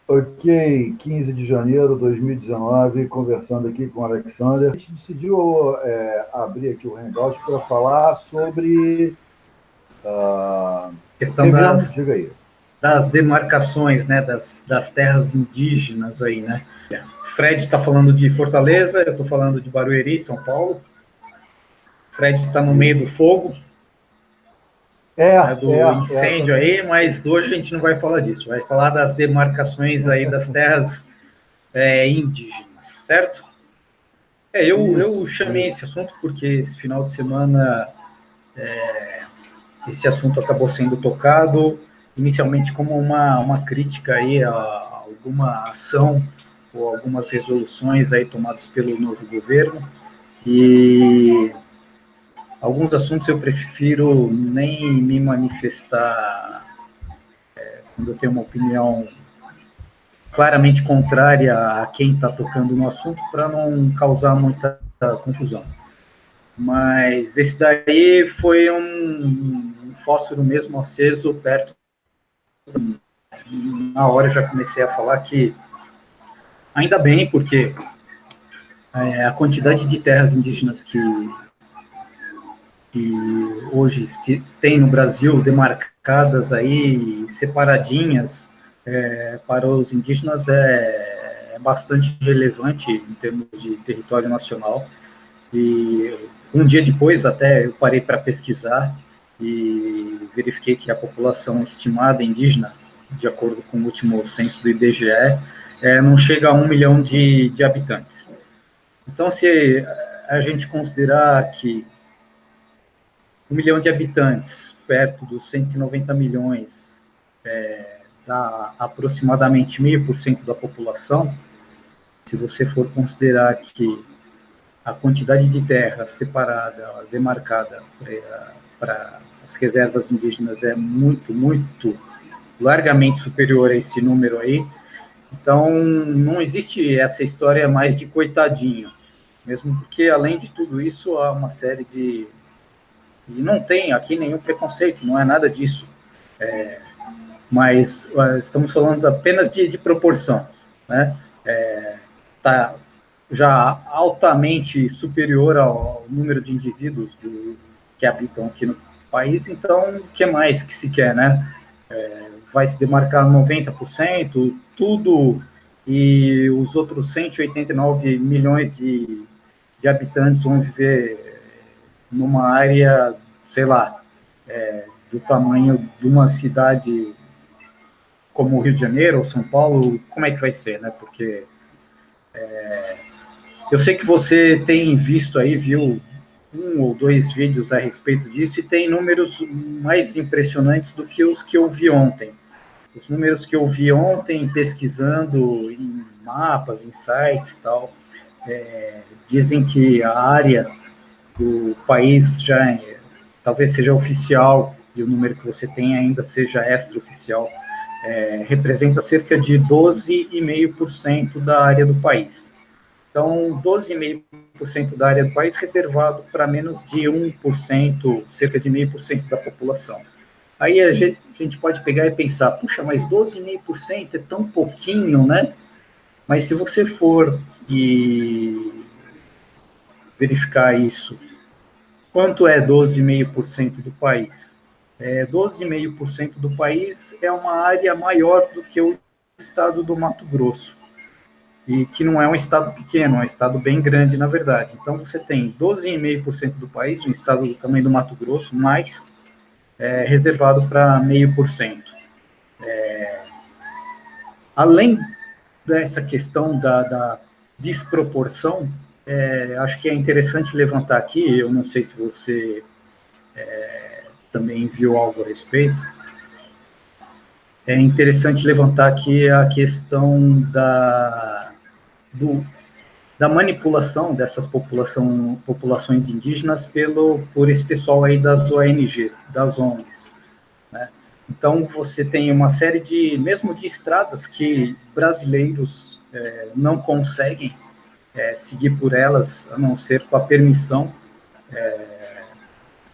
Ok, 15 de janeiro de 2019, conversando aqui com o Alexander. A gente decidiu abrir aqui o Hangout para falar sobre o Questão que mesmo? Diga aí. das demarcações, né, das terras indígenas aí, né? Fred está falando de Fortaleza, eu estou falando de Barueri, São Paulo. Fred está no meio do fogo, né, do incêndio aí, mas hoje a gente não vai falar disso, vai falar das demarcações aí das terras indígenas, certo? Eu chamei esse assunto porque esse final de semana esse assunto acabou sendo tocado inicialmente como uma crítica aí a alguma ação ou algumas resoluções aí tomadas pelo novo governo, e alguns assuntos eu prefiro nem me manifestar quando eu tenho uma opinião claramente contrária a quem está tocando no assunto, para não causar muita confusão. Mas esse daí foi um fósforo mesmo aceso perto. Na hora eu já comecei a falar que ainda bem, porque a quantidade de terras indígenas que hoje tem no Brasil, demarcadas aí, separadinhas para os indígenas, é bastante relevante em termos de território nacional. E um dia depois até eu parei para pesquisar e verifiquei que a população estimada indígena, de acordo com o último censo do IBGE, não chega a 1 milhão de habitantes. Então, se a gente considerar que 1 milhão de habitantes, perto dos 190 milhões, dá aproximadamente 0,5% da população, se você for considerar que a quantidade de terra separada, demarcada para as reservas indígenas é muito, muito largamente superior a esse número aí, então não existe essa história mais de coitadinho, mesmo porque, além de tudo isso, há uma série de... E não tem aqui nenhum preconceito, não é nada disso, mas estamos falando apenas de proporção, né? Tá já altamente superior ao número de indivíduos que habitam aqui no país, então o que mais que se quer, né? Vai se demarcar 90%, tudo, e os outros 189 milhões de habitantes vão viver numa área, sei lá, do tamanho de uma cidade como o Rio de Janeiro ou São Paulo. Como é que vai ser, né? Porque eu sei que você tem visto aí, viu 1 ou 2 vídeos a respeito disso, e tem números mais impressionantes do que os que eu vi ontem. Os números que eu vi ontem, pesquisando em mapas, em sites e tal, dizem que a área do país já talvez seja oficial, e o número que você tem ainda seja extraoficial, representa cerca de 12,5% da área do país. Então, 12,5% da área do país reservado para menos de 1%, cerca de 0,5% da população. Aí a gente pode pegar e pensar, puxa, mas 12,5% é tão pouquinho, né? Mas se você for e verificar isso, quanto é 12,5% do país? 12,5% do país é uma área maior do que o estado do Mato Grosso, e que não é um estado pequeno, é um estado bem grande, na verdade. Então, você tem 12,5% do país, um estado do tamanho do Mato Grosso, mais reservado para 0,5%. Além dessa questão da desproporção, acho que é interessante levantar aqui, eu não sei se você também viu algo a respeito, é interessante levantar aqui a questão da manipulação dessas populações indígenas por esse pessoal aí das ONGs, das ONGs, né? Então, você tem uma série mesmo de estradas que brasileiros não conseguem seguir por elas, a não ser com a permissão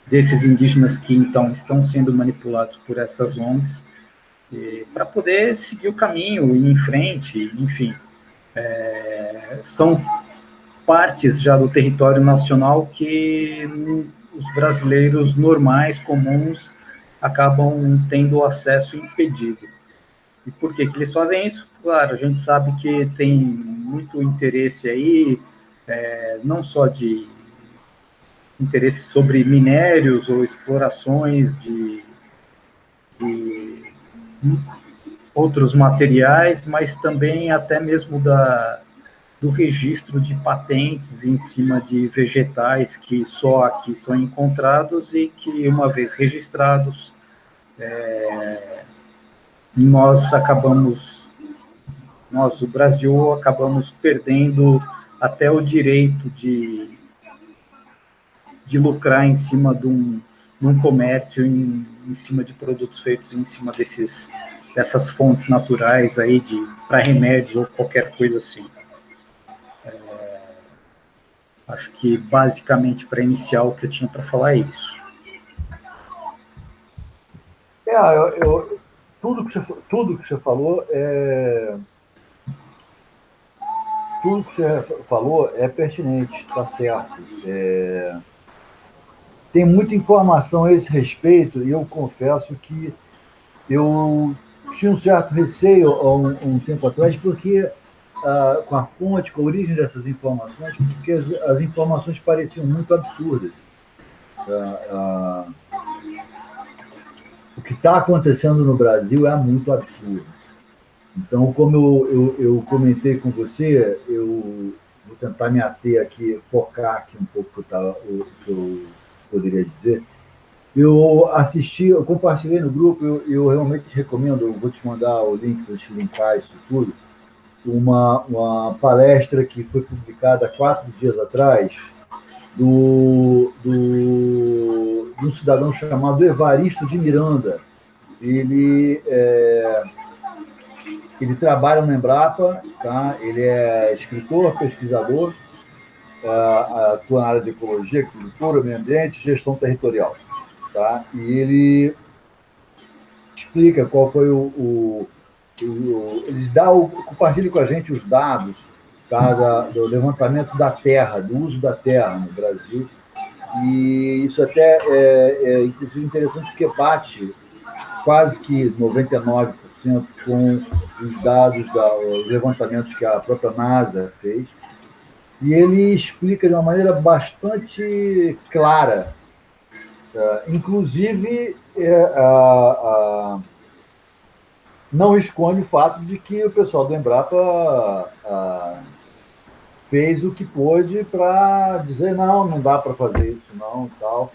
desses indígenas que, então, estão sendo manipulados por essas ONGs. para poder seguir o caminho, ir em frente, enfim. São partes já do território nacional que os brasileiros normais, comuns, acabam tendo acesso impedido. E por que eles fazem isso? Claro, a gente sabe que tem muito interesse aí, não só de interesse sobre minérios ou explorações de outros materiais, mas também até mesmo do registro de patentes em cima de vegetais que só aqui são encontrados e que, uma vez registrados, nós, o Brasil, acabamos perdendo até o direito de lucrar em cima de um comércio, em cima de produtos feitos em cima dessas fontes naturais aí para remédios ou qualquer coisa assim. Acho que, basicamente, para iniciar, o que eu tinha para falar é isso. Tudo que você falou tudo que você falou é pertinente, está certo. Tem muita informação a esse respeito, e eu confesso que eu tinha um certo receio há um tempo atrás, porque com a fonte, com a origem dessas informações, porque as informações pareciam muito absurdas. O que está acontecendo no Brasil é muito absurdo. Então, como eu comentei com você, eu vou tentar me ater aqui, focar aqui um pouco o que eu poderia dizer. Eu compartilhei no grupo, eu realmente recomendo, eu vou te mandar o link para te linkar isso tudo, uma palestra que foi publicada há 4 dias atrás, de um cidadão chamado Evaristo de Miranda. Ele trabalha no Embrapa, tá? Ele é escritor, pesquisador, atua na área de ecologia, agricultura, meio ambiente, gestão territorial. Tá? E ele explica qual foi compartilha com a gente os dados, tá, do levantamento da terra, do uso da terra no Brasil. E isso até inclusive interessante, porque bate quase que 99% com os dados os levantamentos que a própria NASA fez. E ele explica de uma maneira bastante clara, inclusive não esconde o fato de que o pessoal do Embrapa fez o que pôde para dizer não dá para fazer isso não, tal,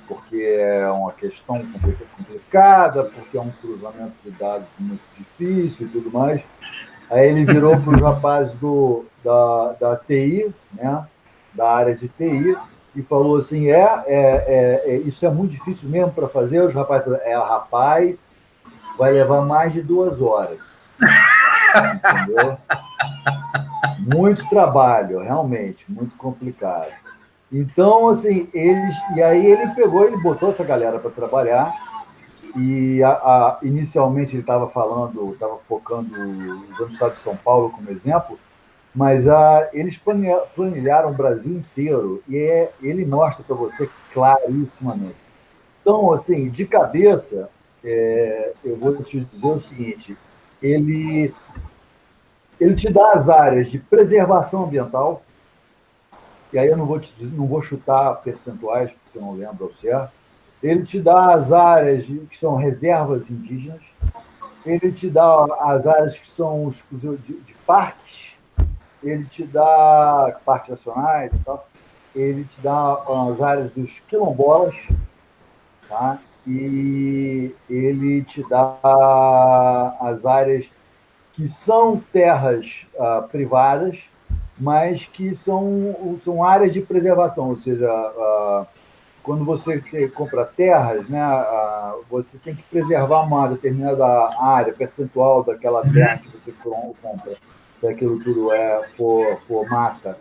porque é uma questão complicada, porque é um cruzamento de dados muito difícil e tudo mais. Aí ele virou para os rapazes da TI, né, da área de TI, e falou assim, isso é muito difícil mesmo para fazer? Os rapazes falaram, rapaz, vai levar mais de 2 horas. Entendeu? Muito trabalho, realmente, muito complicado. Então, assim, e aí ele botou essa galera para trabalhar, e inicialmente ele estava focando usando o estado de São Paulo como exemplo, mas eles planilharam o Brasil inteiro, e ele mostra para você clarissimamente. Então, assim, de cabeça, eu vou te dizer o seguinte, ele te dá as áreas de preservação ambiental, e aí eu não vou chutar percentuais, porque eu não lembro ao certo. Ele te dá as áreas que são reservas indígenas, ele te dá as áreas que são de parques, ele te dá parques nacionais e tal, ele te dá as áreas dos quilombolas, tá? E ele te dá as áreas que são terras privadas, mas que são áreas de preservação, ou seja, quando você compra terras, né, você tem que preservar uma determinada área, percentual daquela terra que você compra, se aquilo tudo for mata.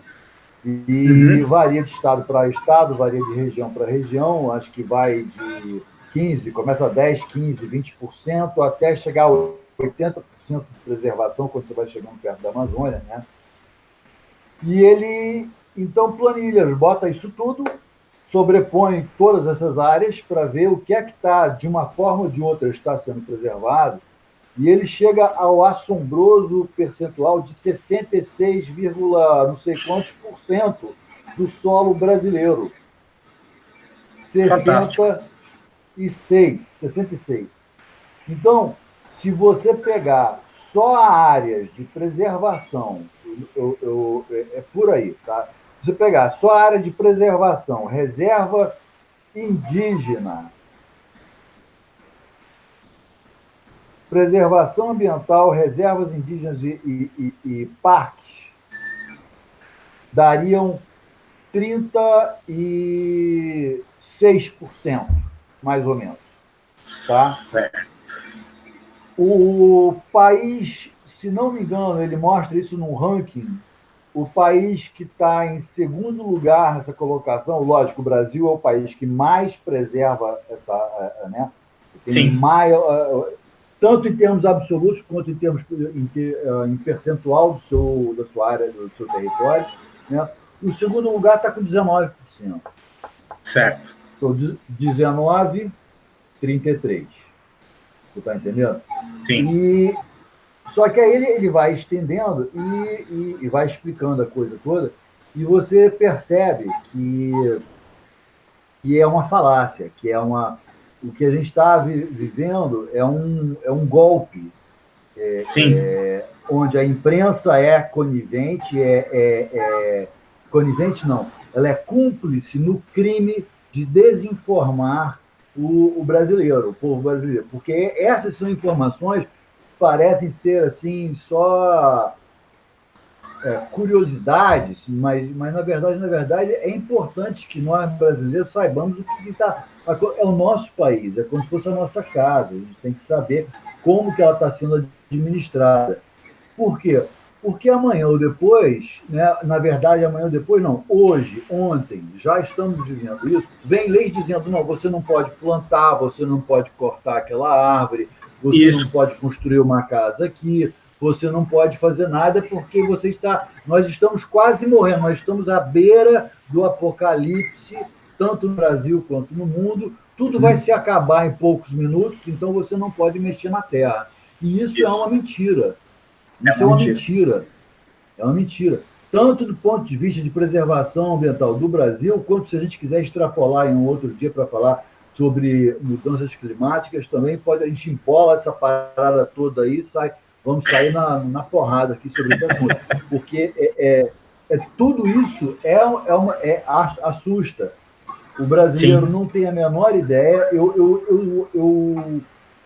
E varia de estado para estado, varia de região para região, acho que vai 15, começa a 10, 15, 20%, até chegar a 80% de preservação, quando você vai chegando perto da Amazônia, né? E ele, então, planilha, bota isso tudo, sobrepõe todas essas áreas para ver o que é que está, de uma forma ou de outra, está sendo preservado, e ele chega ao assombroso percentual de 66, não sei quantos por cento do solo brasileiro. Fantástico. 66. Então, se você pegar só áreas de preservação, é por aí, tá? Se você pegar só a área de preservação, reserva indígena, preservação ambiental, reservas indígenas e parques, dariam 36%, mais ou menos. Tá? Certo. O país, se não me engano, ele mostra isso num ranking, o país que está em segundo lugar nessa colocação, lógico, o Brasil é o país que mais preserva essa, né? Tem maior, tanto em termos absolutos quanto em termos em percentual da sua área, do seu território, né? O segundo lugar está com 19%. Certo. Então, 19, 33. Você está entendendo? Sim. Só que aí ele vai estendendo e vai explicando a coisa toda, e você percebe que é uma falácia, o que a gente está vivendo é um golpe, onde a imprensa é conivente, conivente não, ela é cúmplice no crime de desinformar o brasileiro, o povo brasileiro, porque essas são informações parecem ser assim só curiosidades, mas na verdade é importante que nós brasileiros saibamos o que está. É o nosso país, é como se fosse a nossa casa. A gente tem que saber como que ela está sendo administrada. Por quê? Porque amanhã ou depois, né, na verdade, amanhã ou depois não, hoje, ontem, já estamos vivendo isso, vem leis dizendo, não, você não pode plantar, você não pode cortar aquela árvore, você não pode construir uma casa aqui, você não pode fazer nada porque nós estamos quase morrendo, nós estamos à beira do apocalipse, tanto no Brasil quanto no mundo, tudo vai se acabar em poucos minutos, então você não pode mexer na terra. E isso é uma mentira. Isso é uma mentira. É uma mentira. Tanto do ponto de vista de preservação ambiental do Brasil, quanto se a gente quiser extrapolar em um outro dia para falar sobre mudanças climáticas, também a gente embola essa parada toda aí, vamos sair na porrada aqui sobre o assunto. Porque tudo isso assusta. O brasileiro não tem a menor ideia. Eu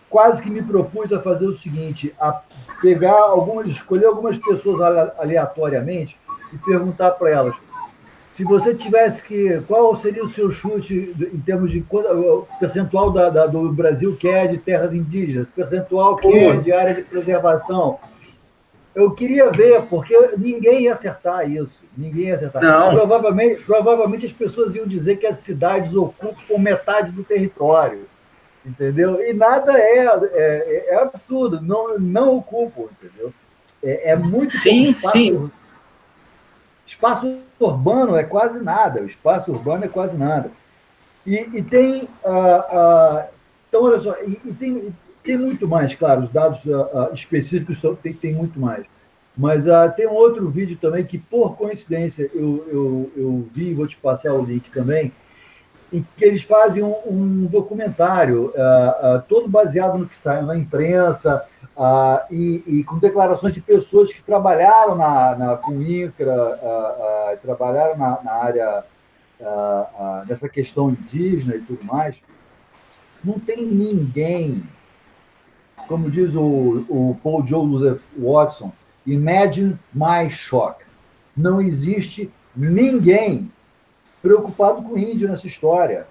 quase que me propus a fazer o seguinte, a escolher algumas pessoas aleatoriamente e perguntar para elas, se você tivesse qual seria o seu chute em termos de percentual do Brasil que é de terras indígenas, percentual que é de área de preservação? Eu queria ver, porque ninguém ia acertar isso. Ninguém ia acertar. Não. Provavelmente as pessoas iam dizer que as cidades ocupam metade do território. Entendeu? E nada é absurdo, não ocupam, entendeu? É muito sim, pouco espaço. Sim. Espaço urbano é quase nada. O espaço urbano é quase nada. E tem. Então, olha só, tem muito mais, claro, os dados específicos tem muito mais. Mas tem um outro vídeo também que, por coincidência, eu vi, vou te passar o link também, em que eles fazem um documentário todo baseado no que saiu na imprensa e com declarações de pessoas que trabalharam com o INCRA, trabalharam na área dessa questão indígena e tudo mais. Não tem ninguém, como diz o Paul Joseph Watson, imagine my shock. Não existe ninguém preocupado com o índio nessa história.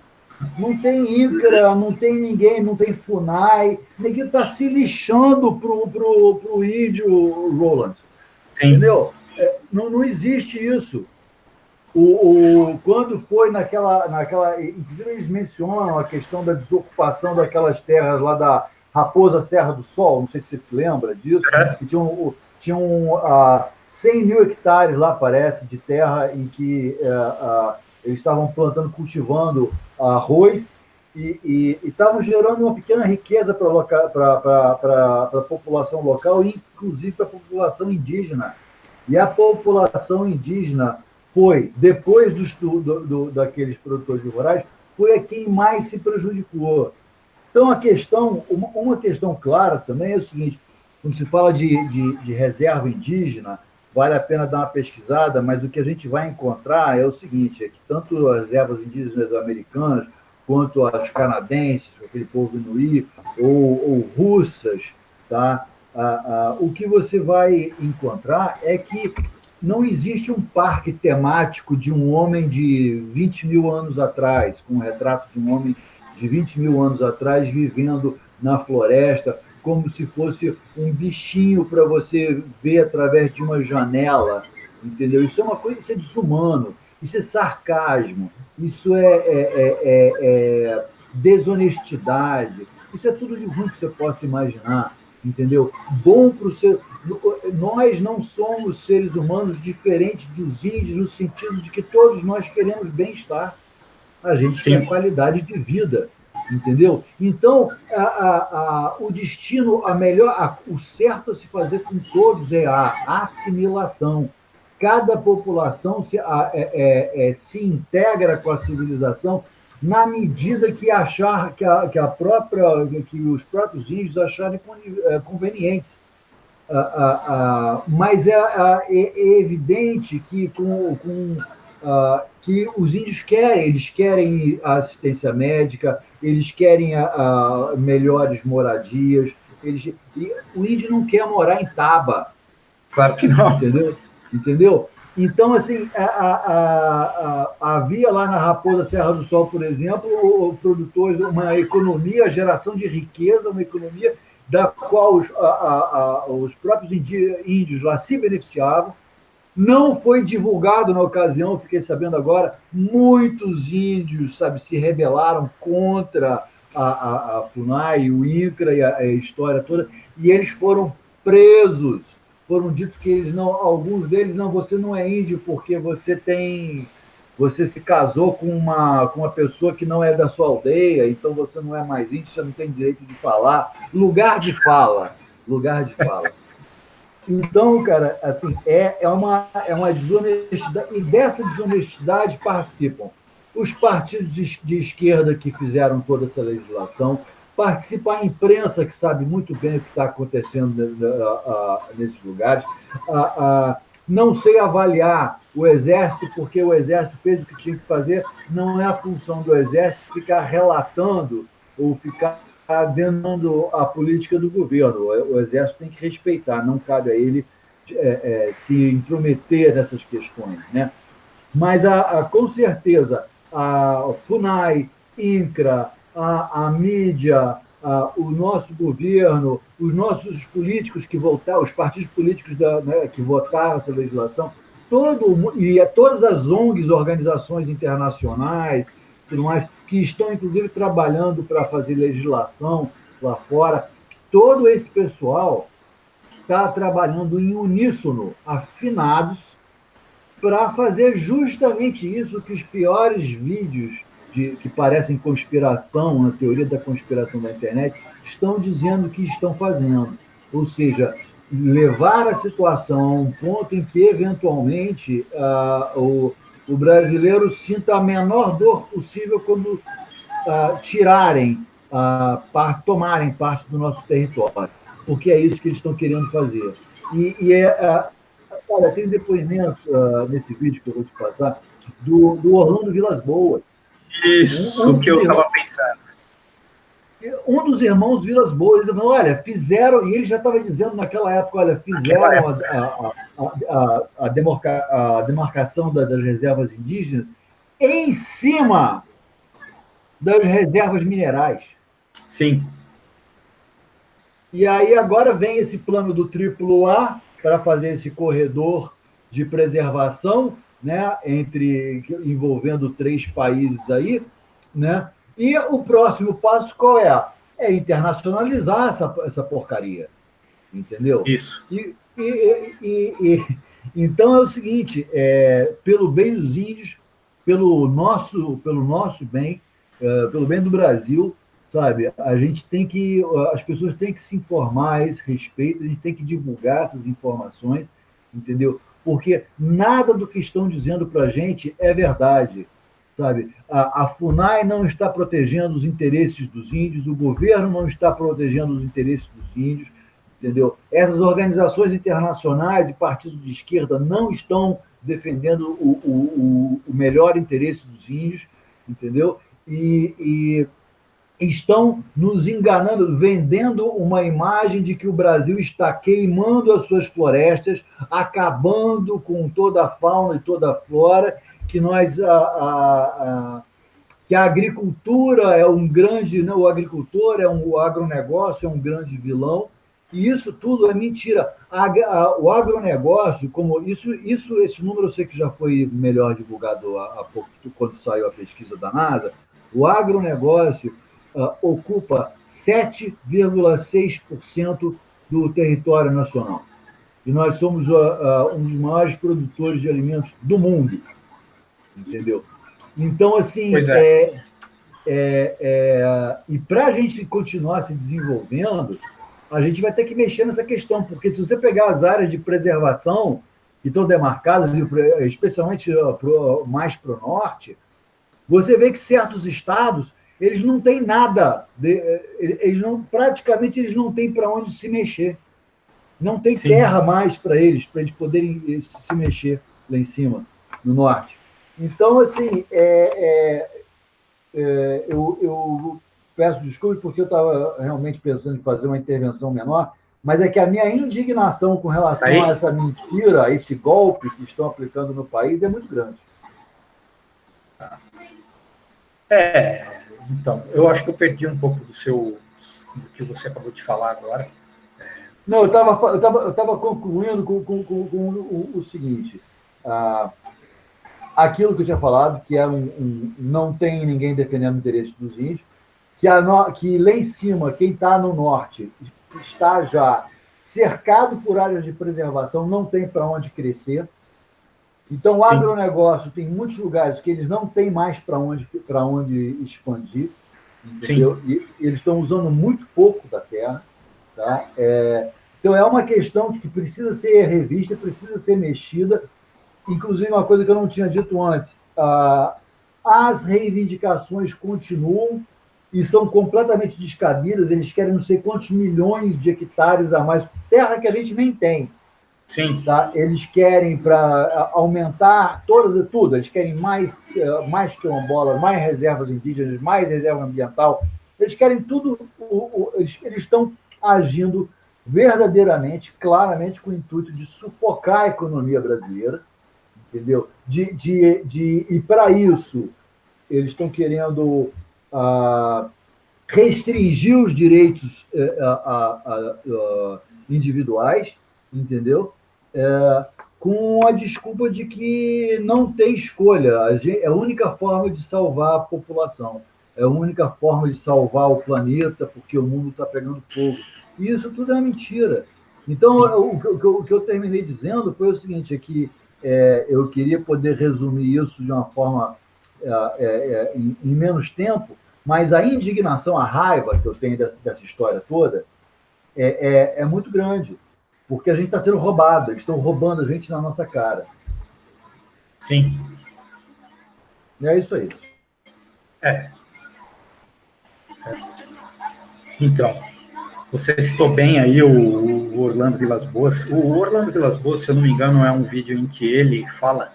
Não tem INCRA, não tem ninguém, não tem FUNAI, ninguém está se lixando pro índio, Roland. Sim. Entendeu? Não existe isso. Quando foi inclusive eles mencionam a questão da desocupação daquelas terras lá da Raposa Serra do Sol, não sei se você se lembra disso, que tinham 100 mil hectares lá, parece, de terra em que eles estavam plantando, cultivando arroz e estavam gerando uma pequena riqueza para a população local, inclusive para a população indígena. E a população indígena foi, depois daqueles produtores rurais, foi a quem mais se prejudicou. Então, uma questão clara também é o seguinte: quando se fala de reserva indígena, vale a pena dar uma pesquisada, mas o que a gente vai encontrar é o seguinte: é que tanto as reservas indígenas americanas, quanto as canadenses, aquele povo inuí, ou russas, tá? O que você vai encontrar é que não existe um parque temático de um homem de 20 mil anos atrás, com um retrato de um homem de 20 mil anos atrás vivendo na floresta, como se fosse um bichinho para você ver através de uma janela, entendeu? Isso é uma coisa, isso é desumano, isso é sarcasmo, isso é desonestidade, isso é tudo de ruim que você possa imaginar, entendeu? Bom para o seu. Nós não somos seres humanos diferentes dos índios, no sentido de que todos nós queremos bem-estar. A gente quer qualidade de vida, entendeu? Então, o destino, o certo a se fazer com todos é a assimilação. Cada população se integra com a civilização na medida que achar que os próprios índios acharem convenientes. Mas é evidente que que os índios eles querem assistência médica, eles querem melhores moradias, o índio não quer morar em Taba. Claro que não. Entendeu? Então, assim, havia lá na Raposa Serra do Sol, por exemplo, produtores, uma economia, geração de riqueza, uma economia da qual os próprios índios lá se beneficiavam. Não foi divulgado na ocasião, fiquei sabendo agora, muitos índios, sabe, se rebelaram contra a FUNAI, o INCRA e a história toda, e eles foram presos. Foram ditos que eles não, alguns deles, não, você não é índio porque você se casou com uma pessoa que não é da sua aldeia, então você não é mais índio, você não tem direito de falar. Lugar de fala. Então, cara, assim, é uma desonestidade, e dessa desonestidade participam os partidos de esquerda que fizeram toda essa legislação, participa a imprensa, que sabe muito bem o que está acontecendo nesses lugares. Não sei avaliar o Exército, porque o Exército fez o que tinha que fazer, não é a função do Exército ficar relatando ou ficar denando a política do governo. O Exército tem que respeitar, não cabe a ele se intrometer nessas questões, né? Mas, com certeza, a FUNAI, INCRA, a mídia, o nosso governo, os nossos políticos que votaram, os partidos políticos que votaram essa legislação, todas as ONGs, organizações internacionais, tudo mais, que estão, inclusive, trabalhando para fazer legislação lá fora, todo esse pessoal está trabalhando em uníssono, afinados, para fazer justamente isso que os piores vídeos que parecem conspiração, na teoria da conspiração da internet, estão dizendo que estão fazendo. Ou seja, levar a situação a um ponto em que, eventualmente, o brasileiro sinta a menor dor possível quando tomarem parte do nosso território, porque é isso que eles estão querendo fazer. Olha, tem depoimentos nesse vídeo que eu vou te passar do Orlando Vilas Boas. Isso que eu estava pensando. Um dos irmãos Vilas Boas, ele falou, olha, fizeram, e ele já estava dizendo naquela época, olha, fizeram a demarcação das reservas indígenas em cima das reservas minerais. Sim. E aí agora vem esse plano do Triplo A para fazer esse corredor de preservação, né, envolvendo 3 países aí, né? E o próximo passo qual é? É internacionalizar essa porcaria, entendeu? Isso. Então é o seguinte, pelo bem dos índios, pelo nosso bem, pelo bem do Brasil, sabe? As pessoas têm que se informar a esse respeito, a gente tem que divulgar essas informações, entendeu? Porque nada do que estão dizendo para a gente é verdade, sabe? A FUNAI não está protegendo os interesses dos índios, o governo não está protegendo os interesses dos índios, entendeu? Essas organizações internacionais e partidos de esquerda não estão defendendo o melhor interesse dos índios, entendeu? E estão nos enganando, vendendo uma imagem de que o Brasil está queimando as suas florestas, acabando com toda a fauna e toda a flora, que que a agricultura é um grande, não, o agricultor o agronegócio é um grande vilão, e isso tudo é mentira. O agronegócio, como esse número eu sei que já foi melhor divulgado há pouco, quando saiu a pesquisa da NASA, o agronegócio ocupa 7,6% do território nacional. E nós somos um dos maiores produtores de alimentos do mundo, entendeu? Então, assim, e para a gente continuar se desenvolvendo, a gente vai ter que mexer nessa questão, porque se você pegar as áreas de preservação que estão demarcadas, especialmente mais para o norte, você vê que certos estados eles não têm nada, praticamente eles não têm para onde se mexer. Não tem terra mais para eles poderem se mexer lá em cima, no norte. Então, assim, eu peço desculpas porque eu estava realmente pensando em fazer uma intervenção menor, mas é que a minha indignação com relação a essa mentira, a esse golpe que estão aplicando no país é muito grande. Então, eu acho que eu perdi um pouco do que você acabou de falar agora. Não, eu estava concluindo com o seguinte, aquilo que eu tinha falado, que não tem ninguém defendendo o interesse dos índios, que lá em cima, quem está no norte, está já cercado por áreas de preservação, não tem para onde crescer. Então, o agronegócio tem muitos lugares que eles não têm mais para onde expandir, entendeu? E eles estão usando muito pouco da terra. Tá? Então, é uma questão que precisa ser revista, precisa ser mexida. Inclusive, uma coisa que eu não tinha dito antes, as reivindicações continuam e são completamente descabidas, eles querem não sei quantos milhões de hectares a mais, terra que a gente nem tem. Sim. Tá? Eles querem para aumentar tudo, eles querem mais quilombolas, mais reservas indígenas, mais reserva ambiental, eles querem tudo, eles estão agindo verdadeiramente, claramente, com o intuito de sufocar a economia brasileira, entendeu? E para isso, eles estão querendo restringir os direitos individuais, entendeu? Com a desculpa de que não tem escolha. É a única forma de salvar a população, é a única forma de salvar o planeta, porque o mundo está pegando fogo. E isso tudo é mentira. Então, o que eu terminei dizendo foi o seguinte, é que eu queria poder resumir isso de uma forma em menos tempo, mas a indignação, a raiva que eu tenho dessa história toda é muito grande, porque a gente está sendo roubado, eles estão roubando a gente na nossa cara. Sim. E é isso aí. Então, você citou bem aí o Orlando Vilas Boas. O Orlando Vilas Boas, se eu não me engano, é um vídeo em que ele fala,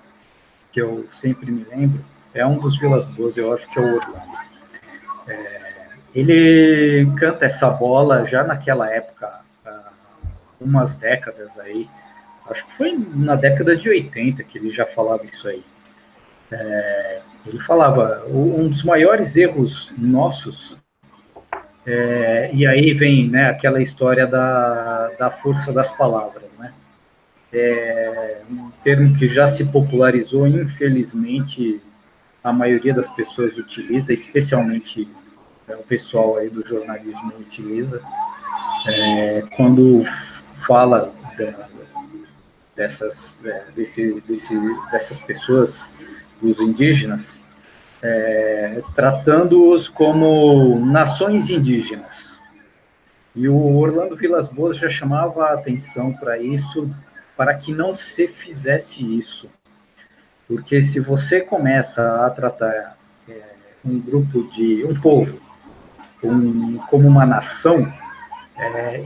que eu sempre me lembro, é um dos Vilas Boas, eu acho que é o Orlando. Ele canta essa bola já naquela época, há umas décadas aí, acho que foi na década de 80 que ele já falava isso aí. Ele falava, um dos maiores erros nossos, e aí vem, né, aquela história da força das palavras, né? um termo que já se popularizou, infelizmente, a maioria das pessoas utiliza, especialmente o pessoal aí do jornalismo utiliza, quando fala dessas pessoas, dos indígenas, tratando-os como nações indígenas. E o Orlando Vilas Boas já chamava a atenção para isso, para que não se fizesse isso. Porque se você começa a tratar um povo, como uma nação,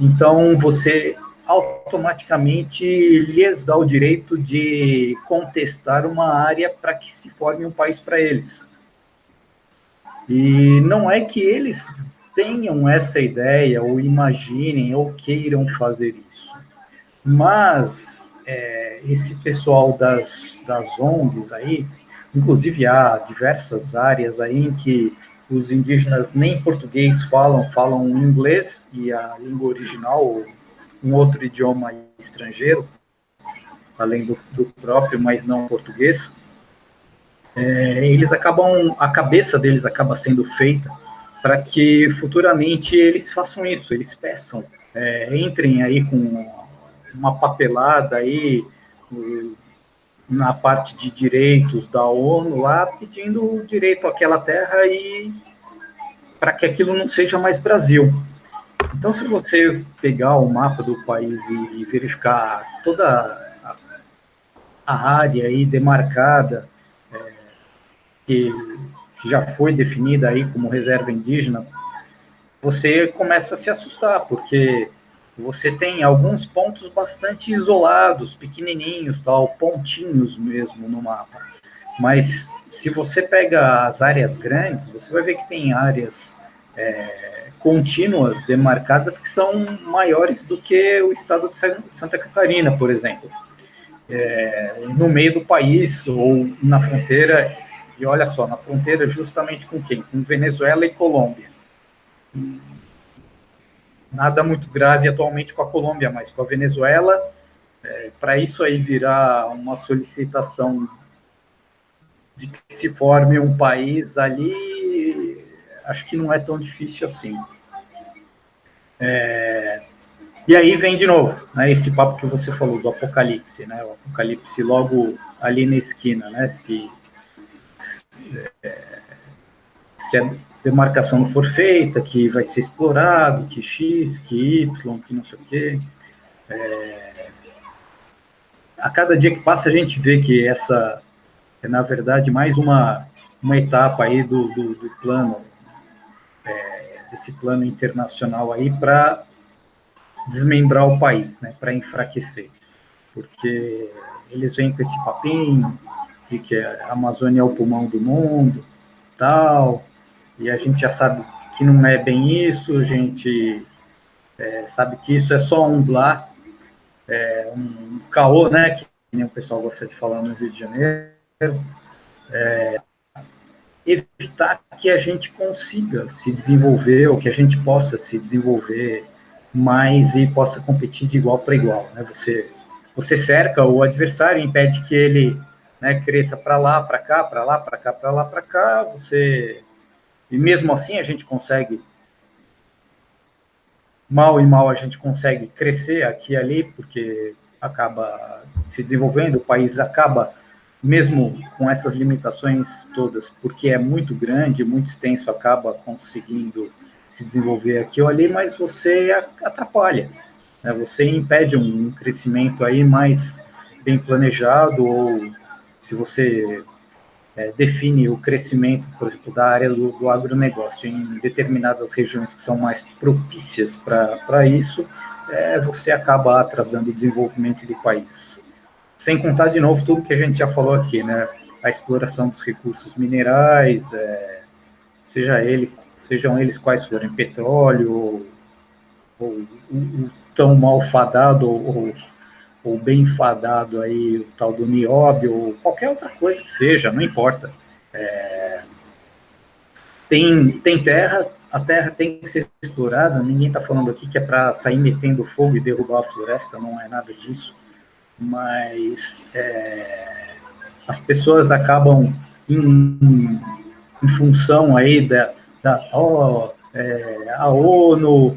então você automaticamente lhes dá o direito de contestar uma área para que se forme um país para eles. E não é que eles tenham essa ideia, ou imaginem, ou queiram fazer isso, mas esse pessoal das ONGs aí, inclusive há diversas áreas aí em que os indígenas nem português falam inglês, e a língua original, um outro idioma estrangeiro, além do próprio, mas não português, a cabeça deles acaba sendo feita para que futuramente eles façam isso, eles peçam, entrem aí com uma papelada aí na parte de direitos da ONU lá, pedindo o direito àquela terra e para que aquilo não seja mais Brasil. Então, se você pegar o mapa do país e verificar toda a área aí demarcada, que já foi definida aí como reserva indígena, você começa a se assustar, porque você tem alguns pontos bastante isolados, pequenininhos, pontinhos mesmo no mapa. Mas se você pega as áreas grandes, você vai ver que tem áreas contínuas, demarcadas, que são maiores do que o estado de Santa Catarina, por exemplo. No meio do país, ou na fronteira, e olha só, na fronteira justamente com quem? Com Venezuela e Colômbia. Nada muito grave atualmente com a Colômbia, mas com a Venezuela, para isso aí virar uma solicitação de que se forme um país ali, acho que não é tão difícil assim. E aí vem de novo, né, esse papo que você falou do apocalipse, né, o apocalipse logo ali na esquina, né, se a demarcação não for feita, que vai ser explorado, que X, que Y, que não sei o quê. A cada dia que passa a gente vê que essa é, na verdade, mais uma etapa aí do plano, desse plano internacional aí para desmembrar o país, né, para enfraquecer. Porque eles vêm com esse papinho de que a Amazônia é o pulmão do mundo, tal, e a gente já sabe que não é bem isso, a gente sabe que isso é só um blá, um caô, né, que nem o pessoal gosta de falar no Rio de Janeiro, evitar que a gente consiga se desenvolver, ou que a gente possa se desenvolver mais e possa competir de igual para igual, né? Você cerca o adversário, impede que ele, né, cresça para lá, para cá, para lá, para cá, para lá, para cá, e mesmo assim a gente consegue, mal e mal a gente consegue crescer aqui e ali, porque acaba se desenvolvendo, o país acaba, mesmo com essas limitações todas, porque é muito grande, muito extenso, acaba conseguindo se desenvolver aqui ou ali, mas você atrapalha, né? Você impede um crescimento aí mais bem planejado, ou se você define o crescimento, por exemplo, da área do agronegócio em determinadas regiões que são mais propícias para isso, você acaba atrasando o desenvolvimento do país. Sem contar, de novo, tudo que a gente já falou aqui, né? A exploração dos recursos minerais, sejam eles quais forem, petróleo, ou o tão mal fadado, ou bem fadado aí, o tal do nióbio, ou qualquer outra coisa que seja, não importa. Tem terra, a terra tem que ser explorada, ninguém está falando aqui que é para sair metendo fogo e derrubar a floresta, não é nada disso. mas as pessoas acabam em função aí a ONU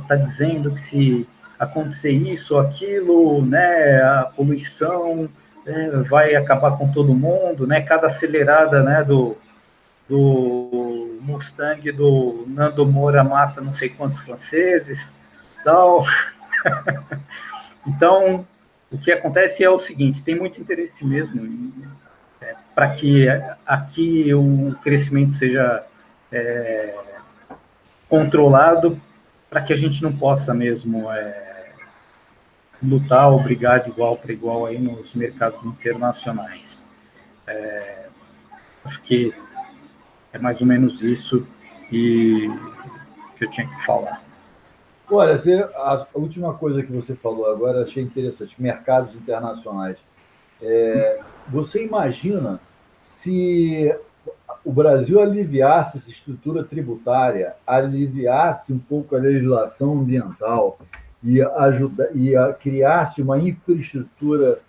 está dizendo que se acontecer isso ou aquilo, né, a poluição vai acabar com todo mundo, né, cada acelerada, né, do Mustang do Nando Moura mata não sei quantos franceses, tal. Então, o que acontece é o seguinte, tem muito interesse mesmo para que aqui o crescimento seja controlado, para que a gente não possa mesmo lutar ou brigar de igual para igual aí nos mercados internacionais. Acho que é mais ou menos isso que eu tinha que falar. Olha, a última coisa que você falou agora, achei interessante, mercados internacionais. Você imagina se o Brasil aliviasse essa estrutura tributária, aliviasse um pouco a legislação ambiental e criasse uma infraestrutura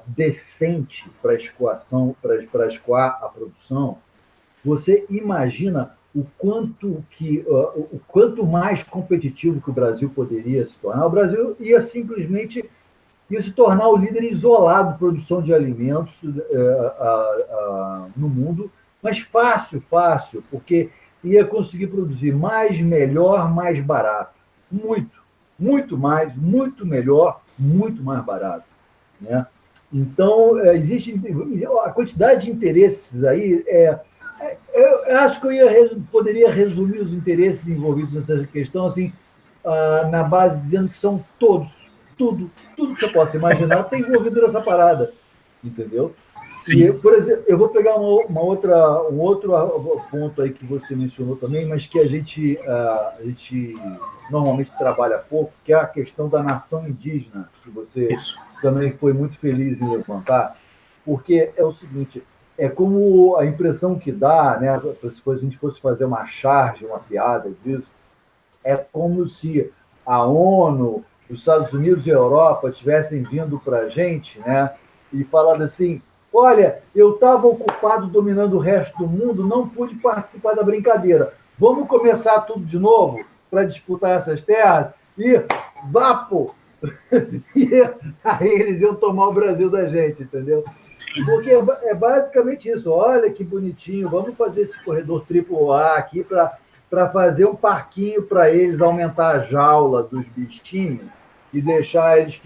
decente para escoação, para escoar a produção, você imagina o quanto mais competitivo que o Brasil poderia se tornar. O Brasil ia simplesmente se tornar o líder isolado de produção de alimentos no mundo, mas fácil, porque ia conseguir produzir mais, melhor, mais barato. Muito mais, muito melhor, muito mais barato. Né? Então, existe a quantidade de interesses aí. Eu acho que poderia resumir os interesses envolvidos nessa questão assim, na base dizendo que são tudo que você possa imaginar está envolvido nessa parada, entendeu? Sim. E, por exemplo, eu vou pegar um outro ponto aí que você mencionou também, mas que a gente normalmente trabalha pouco, que é a questão da nação indígena, que você também foi muito feliz em levantar, porque é o seguinte, é como a impressão que dá, né, se a gente fosse fazer uma charge, uma piada disso, é como se a ONU, os Estados Unidos e a Europa tivessem vindo para a gente, né, e falado assim, olha, eu estava ocupado dominando o resto do mundo, não pude participar da brincadeira. Vamos começar tudo de novo para disputar essas terras? E vapo! E aí eles iam tomar o Brasil da gente, entendeu? Porque é basicamente isso. Olha que bonitinho, vamos fazer esse corredor AAA aqui para fazer um parquinho para eles, aumentar a jaula dos bichinhos e deixar eles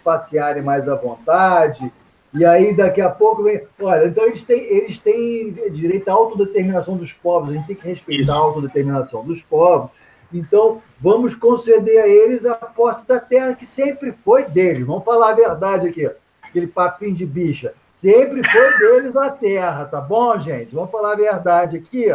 passearem mais à vontade. E aí, daqui a pouco, vem... Olha, então eles têm direito à autodeterminação dos povos, a gente tem que respeitar a autodeterminação dos povos. Então, vamos conceder a eles a posse da terra que sempre foi deles. Vamos falar a verdade aqui, aquele papinho de bicha. Sempre foi deles a terra, tá bom, gente? Vamos falar a verdade aqui.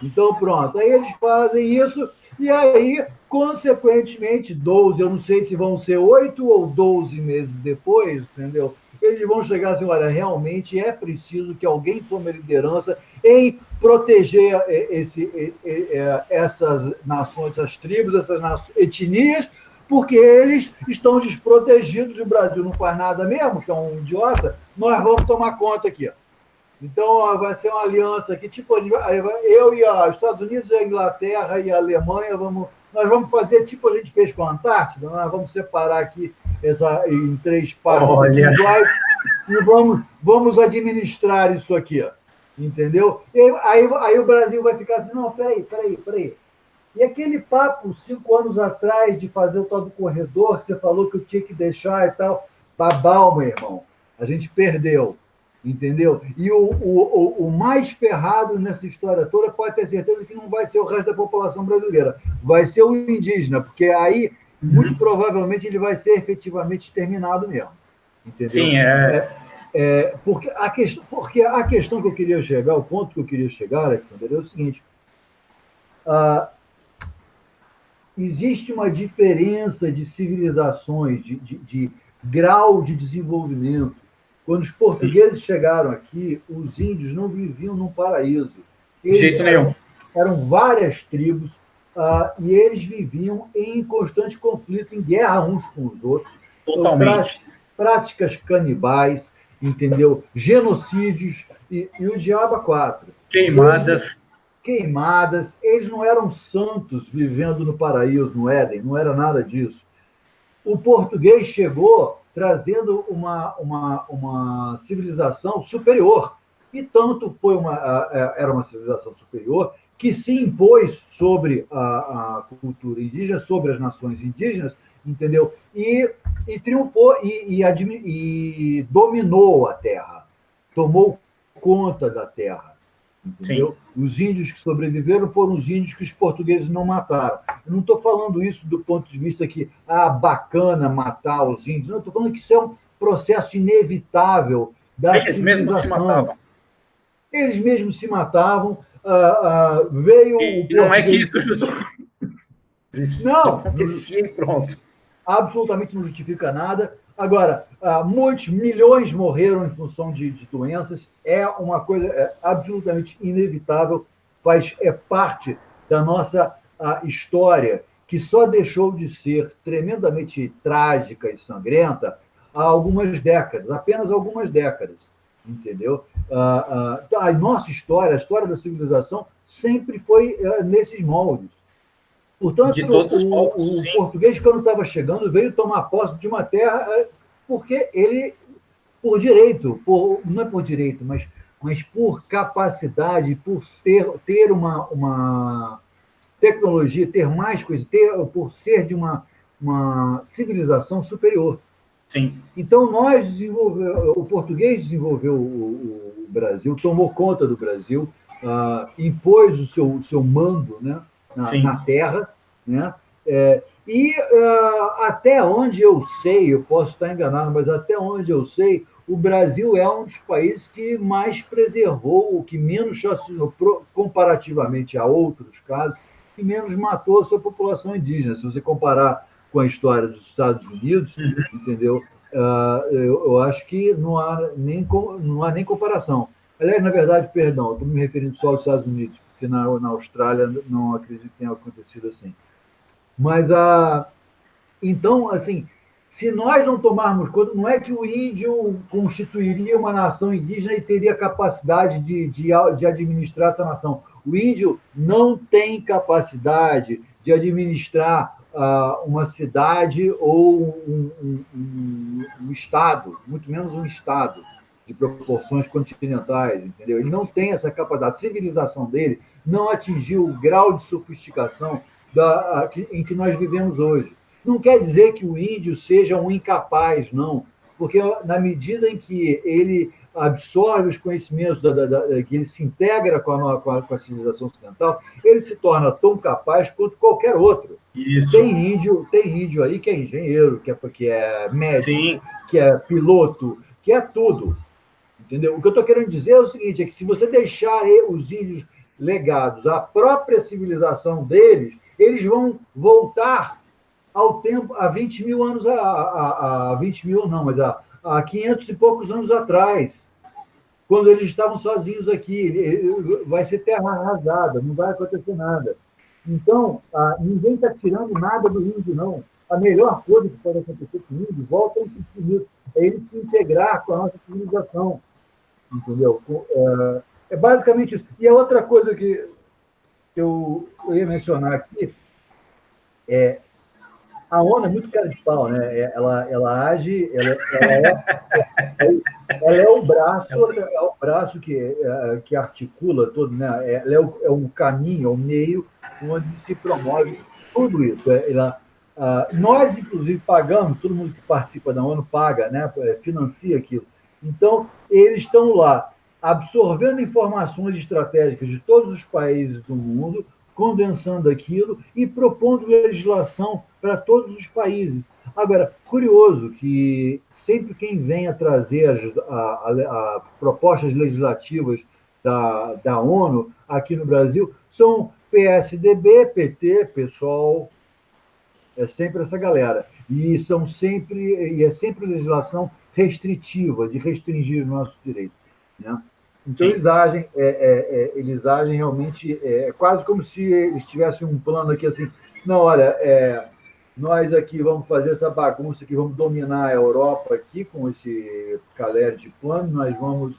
Então, pronto. Aí eles fazem isso, e aí, consequentemente, 12, eu não sei se vão ser 8 ou 12 meses depois, entendeu? Eles vão chegar assim, olha, realmente é preciso que alguém tome a liderança em proteger essas nações, essas tribos, essas etnias, porque eles estão desprotegidos e o Brasil não faz nada mesmo, que é um idiota, nós vamos tomar conta aqui. Então, vai ser uma aliança aqui, tipo, eu e os Estados Unidos, a Inglaterra e a Alemanha, nós vamos fazer tipo a gente fez com a Antártida, nós vamos separar aqui em 3 partes individuais e vamos administrar isso aqui, entendeu? E aí o Brasil vai ficar assim, não, peraí. E aquele papo, 5 anos atrás, de fazer o tal do corredor, que você falou que eu tinha que deixar e tal, babau, meu irmão, a gente perdeu. Entendeu? E o mais ferrado nessa história toda pode ter certeza que não vai ser o resto da população brasileira, vai ser o indígena, porque aí, muito provavelmente, ele vai ser efetivamente exterminado mesmo. Entendeu? Sim, porque a questão que eu queria chegar, o ponto que eu queria chegar, Alexander, é o seguinte: existe uma diferença de civilizações, de grau de desenvolvimento. Quando os portugueses chegaram aqui, os índios não viviam num paraíso. De jeito nenhum. Eram várias tribos e eles viviam em constante conflito, em guerra uns com os outros. Totalmente. práticas canibais, entendeu? Genocídios e o diabo a quatro. Queimadas. Queimadas. Eles não eram santos vivendo no paraíso, no Éden, não era nada disso. O português chegou trazendo uma civilização superior. E tanto era uma civilização superior que se impôs sobre a cultura indígena, sobre as nações indígenas, entendeu? E triunfou e dominou a terra, tomou conta da terra, entendeu? Sim. Os índios que sobreviveram foram os índios que os portugueses não mataram. Eu não estou falando isso do ponto de vista que bacana matar os índios, não, estou falando que isso é um processo inevitável da civilização. Eles mesmos se matavam. Veio e não é que isso justifica. Não acontecia e pronto. Absolutamente não justifica nada. Agora, muitos milhões morreram em função de doenças. É uma coisa absolutamente inevitável, é parte da nossa história, que só deixou de ser tremendamente trágica e sangrenta há algumas décadas, apenas algumas décadas, entendeu? A nossa história, a história da civilização, sempre foi nesses moldes. Portanto, o português, quando estava chegando, veio tomar posse de uma terra porque ele, por direito, não é por direito, mas por capacidade, por ter uma tecnologia, ter mais coisas, por ser de uma civilização superior. Sim. Então, o português desenvolveu o Brasil, tomou conta do Brasil, impôs o seu mando, né, na terra, né? Até onde eu sei, eu posso estar enganado, mas até onde eu sei, o Brasil é um dos países que mais preservou, o que menos chacinou, comparativamente a outros casos, que menos matou a sua população indígena. Se você comparar com a história dos Estados Unidos, entendeu? Eu acho que não há nem comparação. Aliás, na verdade, perdão, estou me referindo só aos Estados Unidos, porque na Austrália não acredito que tenha acontecido assim. Mas, então, assim, se nós não tomarmos conta, não é que o índio constituiria uma nação indígena e teria capacidade de administrar essa nação. O índio não tem capacidade de administrar uma cidade ou um estado, muito menos um estado de proporções continentais, entendeu? Ele não tem essa capacidade. A civilização dele não atingiu o grau de sofisticação em que nós vivemos hoje. Não quer dizer que o índio seja um incapaz, não, porque na medida em que ele absorve os conhecimentos, que ele se integra com a civilização ocidental, ele se torna tão capaz quanto qualquer outro. Isso. Tem índio aí que é engenheiro, que é médico, Sim. que é piloto, que é tudo. Entendeu? O que eu estou querendo dizer é o seguinte, é que se você deixar os índios legados à própria civilização deles, eles vão voltar ao tempo, há 20 mil anos, a 20 mil não, mas há 500 e poucos anos atrás, quando eles estavam sozinhos aqui. Vai ser terra arrasada, não vai acontecer nada. Então, ninguém está tirando nada do índio, não. A melhor coisa que pode acontecer com o índio, volta a insistir nisso, é ele se integrar com a nossa civilização. Entendeu? É basicamente isso. E a outra coisa que eu ia mencionar aqui a ONU é muito cara de pau, né? Ela age, ela é o braço que articula todo, né? Ela é o caminho, é o meio onde se promove tudo isso. Nós, inclusive, pagamos, todo mundo que participa da ONU paga, né? Financia aquilo. Então, eles estão lá absorvendo informações estratégicas de todos os países do mundo, condensando aquilo e propondo legislação para todos os países. Agora, curioso que sempre quem vem a trazer as propostas legislativas da ONU aqui no Brasil são PSDB, PT, PSOL, é sempre essa galera. E é sempre legislação restritiva, de restringir os nossos direitos, né? Então, eles agem realmente quase como se eles tivessem um plano aqui assim, não, olha, nós aqui vamos fazer essa bagunça aqui, vamos dominar a Europa aqui com esse calé de plano, nós vamos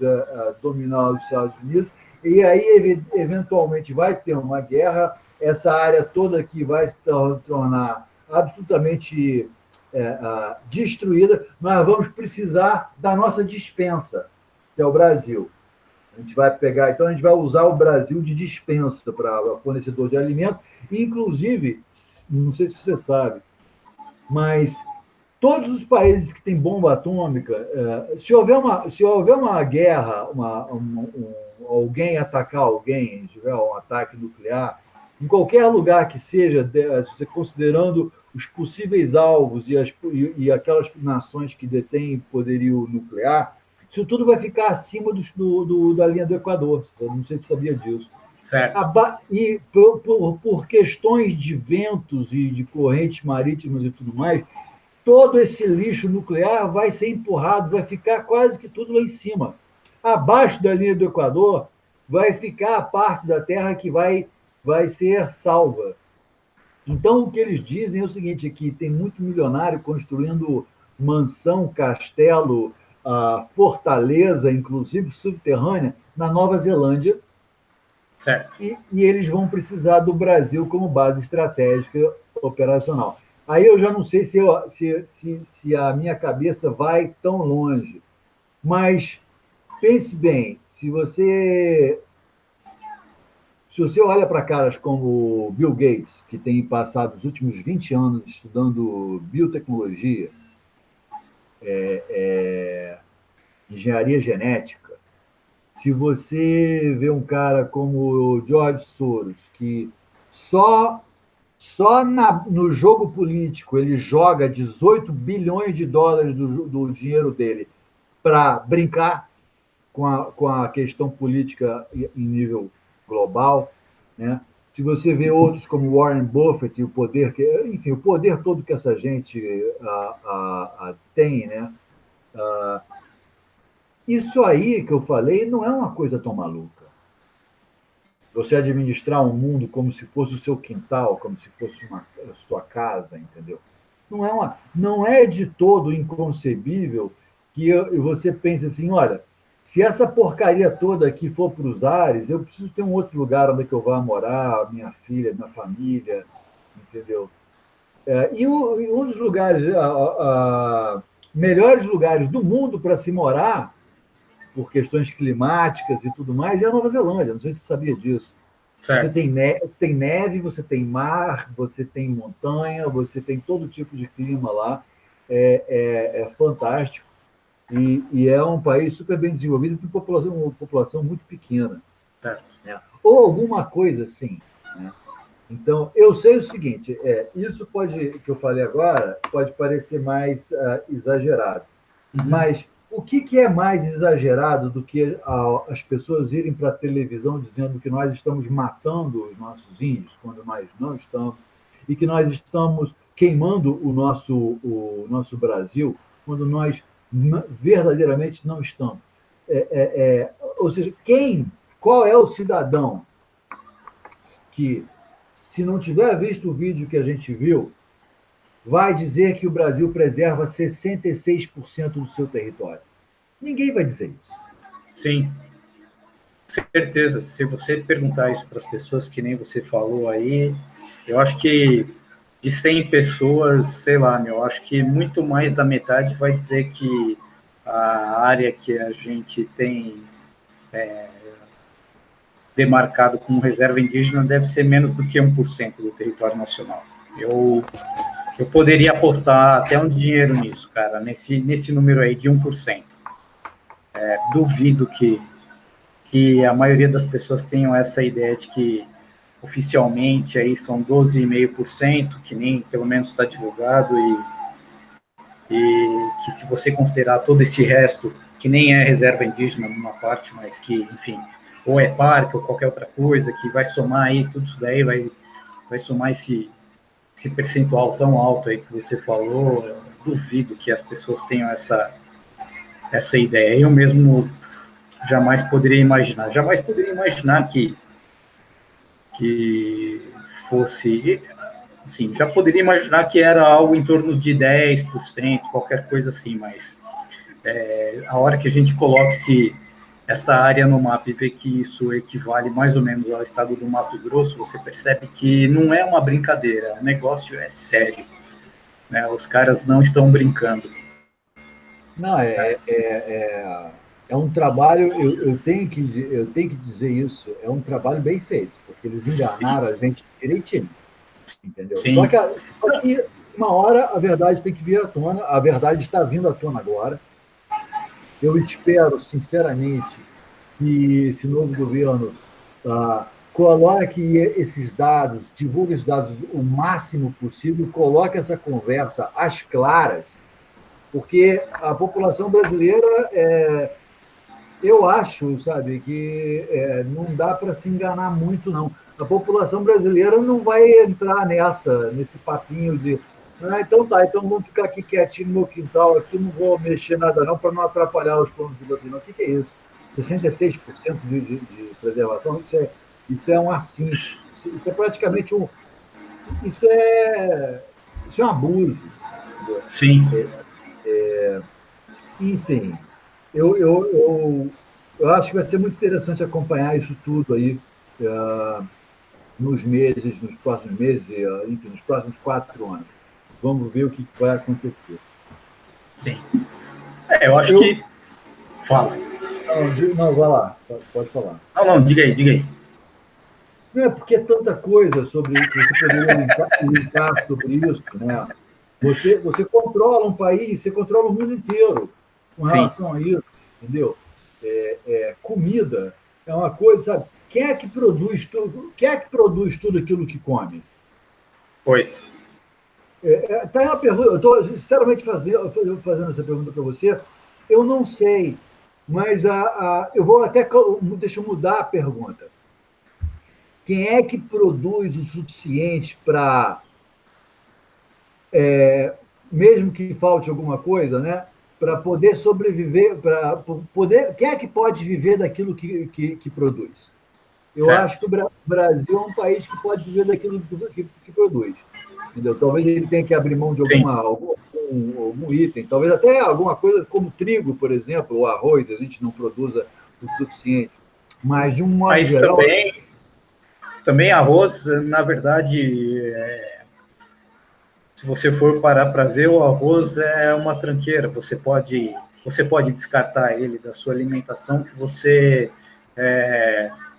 dominar os Estados Unidos, e aí, eventualmente, vai ter uma guerra, essa área toda aqui vai se tornar absolutamente destruída, nós vamos precisar da nossa dispensa, que é o Brasil. A gente vai pegar, então a gente vai usar o Brasil de dispensa para fornecedor de alimentos, inclusive, não sei se você sabe, mas todos os países que têm bomba atômica, se houver uma guerra, alguém atacar alguém, se tiver um ataque nuclear, em qualquer lugar que seja, considerando os possíveis alvos e aquelas nações que detêm poderio nuclear, isso tudo vai ficar acima da linha do Equador. Eu não sei se você sabia disso. Certo. E por questões de ventos e de correntes marítimas e tudo mais, todo esse lixo nuclear vai ser empurrado, vai ficar quase que tudo lá em cima. Abaixo da linha do Equador vai ficar a parte da Terra que vai ser salva. Então, o que eles dizem é o seguinte, que tem muito milionário construindo mansão, castelo, fortaleza, inclusive subterrânea, na Nova Zelândia, certo. E eles vão precisar do Brasil como base estratégica operacional. Aí eu já não sei se a minha cabeça vai tão longe, mas pense bem, se você olha para caras como Bill Gates, que tem passado os últimos 20 anos estudando biotecnologia, engenharia genética, se você vê um cara como o George Soros, que só no jogo político ele joga 18 bilhões de dólares do dinheiro dele para brincar com a questão política em nível global, né? Se você vê outros como Warren Buffett e o poder enfim, o poder todo que essa gente tem, né? Isso aí que eu falei não é uma coisa tão maluca. Você administrar um mundo como se fosse o seu quintal, como se fosse a sua casa, entendeu? Não é de todo inconcebível que você pense assim, olha, se essa porcaria toda aqui for para os ares, eu preciso ter um outro lugar onde eu vá morar, minha filha, minha família, entendeu? E um dos lugares, melhores lugares do mundo para se morar, por questões climáticas e tudo mais, é a Nova Zelândia. Não sei se você sabia disso. Certo. Você tem neve, você tem mar, você tem montanha, você tem todo tipo de clima lá. É fantástico. E é um país super bem desenvolvido com uma população muito pequena. Certo. Ou alguma coisa assim. Né? Então, eu sei o seguinte, isso que eu falei agora, pode parecer mais exagerado. Uhum. Mas o que é mais exagerado do que as pessoas irem para a televisão dizendo que nós estamos matando os nossos índios, quando nós não estamos, e que nós estamos queimando o nosso Brasil, quando nós verdadeiramente não estamos? Ou seja, qual é o cidadão que, se não tiver visto o vídeo que a gente viu, vai dizer que o Brasil preserva 66% do seu território? Ninguém vai dizer isso. Sim, certeza. Se você perguntar isso para as pessoas, que nem você falou aí, eu acho que de 100 pessoas, sei lá, eu acho que muito mais da metade vai dizer que a área que a gente tem demarcado como reserva indígena deve ser menos do que 1% do território nacional. Eu poderia apostar até um dinheiro nisso, cara, nesse número aí de 1%. Duvido que a maioria das pessoas tenham essa ideia de que oficialmente aí são 12,5%, que nem pelo menos está divulgado, e que se você considerar todo esse resto, que nem é reserva indígena numa parte, mas que, enfim, ou é parque ou qualquer outra coisa, que vai somar aí, tudo isso daí vai somar esse percentual tão alto aí que você falou. Eu duvido que as pessoas tenham essa ideia. Eu mesmo jamais poderia imaginar que fosse... assim, já poderia imaginar que era algo em torno de 10%, qualquer coisa assim, mas a hora que a gente coloca essa área no mapa e vê que isso equivale mais ou menos ao estado do Mato Grosso, você percebe que não é uma brincadeira, o negócio é sério, né? Os caras não estão brincando. Não, é um trabalho, eu tenho que dizer isso, é um trabalho bem feito, porque eles Sim, enganaram a gente direitinho, entendeu? Só sim, que uma hora a verdade tem que vir à tona, a verdade está vindo à tona agora. Eu espero, sinceramente, que esse novo governo coloque esses dados, divulgue esses dados o máximo possível, coloque essa conversa às claras, porque a população brasileira, eu acho, sabe, que não dá para se enganar muito, não. A população brasileira não vai entrar nesse papinho de então tá, então vamos ficar aqui quietinho no meu quintal, aqui não vou mexer nada não, para não atrapalhar os planos de vacina. O que é isso? 66% de preservação, isso é um assinte. Isso é praticamente isso é, isso é um abuso. Entendeu? sim. Enfim, eu, eu, eu, eu acho que vai ser muito interessante acompanhar isso tudo aí nos próximos meses, enfim, nos próximos 4 anos. Vamos ver o que vai acontecer. Sim. Eu acho Eu, que. Fala. não, vai lá, pode falar. Não, não, diga aí, diga aí. Não é porque é tanta coisa sobre que você poderia linkar sobre isso, né? Você controla um país, você controla o mundo inteiro com Sim, relação a isso, entendeu? Comida é uma coisa, sabe? Quem é que produz tudo? Quem é que produz tudo aquilo que come? pois. Tá aí uma pergunta. Eu estou sinceramente fazendo essa pergunta para você. Eu não sei, mas eu vou até deixa eu mudar a pergunta. Quem é que produz o suficiente para mesmo que falte alguma coisa, né? Para poder sobreviver, para poder. Quem é que pode viver daquilo que produz? Eu Certo. acho que o Brasil é um país que pode viver daquilo que produz. Entendeu? Talvez ele tenha que abrir mão de Sim. algum item, talvez até alguma coisa como trigo, por exemplo, ou arroz, a gente não produza o suficiente. Mas, de um modo Mas geral. também arroz, na verdade, se você for parar para ver, o arroz é uma tranqueira. Você pode descartar ele da sua alimentação, que você